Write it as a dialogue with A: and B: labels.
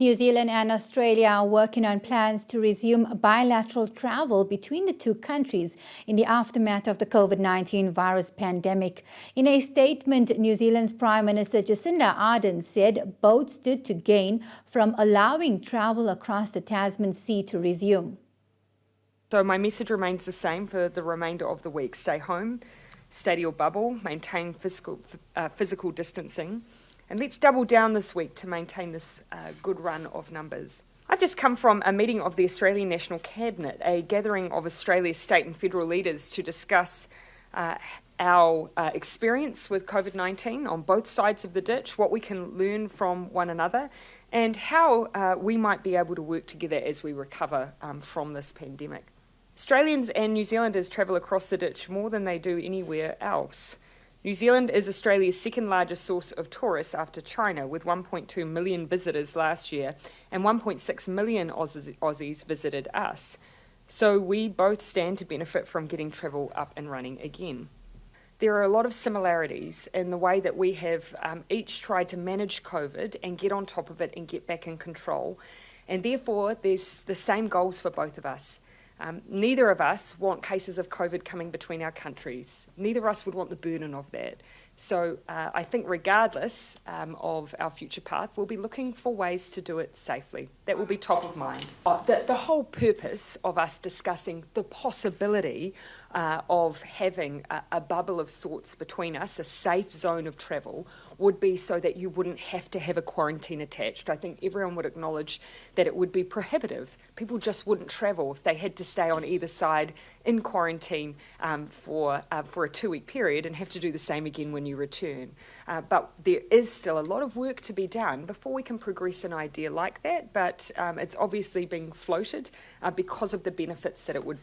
A: New Zealand and Australia are working on plans to resume bilateral travel between the two countries in the aftermath of the COVID-19 virus pandemic. In a statement, New Zealand's Prime Minister Jacinda Arden said both stood to gain from allowing travel across the Tasman Sea to resume.
B: So my message remains the same for the remainder of the week. Stay home, stay to your bubble, maintain physical distancing, and let's double down this week to maintain this good run of numbers. I've just come from a meeting of the Australian National Cabinet, a gathering of Australia's state and federal leaders to discuss our experience with COVID-19 on both sides of the ditch, what we can learn from one another, and how we might be able to work together as we recover from this pandemic. Australians and New Zealanders travel across the ditch more than they do anywhere else. New Zealand is Australia's second largest source of tourists after China, with 1.2 million visitors last year, and 1.6 million Aussies visited us. So we both stand to benefit from getting travel up and running again. There are a lot of similarities in the way that we have each tried to manage COVID and get on top of it and get back in control. And therefore, there's the same goals for both of us. Neither of us want cases of COVID coming between our countries. Neither of us would want the burden of that. So I think regardless of our future path, we'll be looking for ways to do it safely. That will be top of mind. The whole purpose of us discussing the possibility of having a bubble of sorts between us, a safe zone of travel, would be so that you wouldn't have to have a quarantine attached. I think everyone would acknowledge that it would be prohibitive. People just wouldn't travel if they had to stay on either side in quarantine for a 2-week period and have to do the same again when you return. But there is still a lot of work to be done before we can progress an idea like that, but it's obviously being floated because of the benefits that it would bring.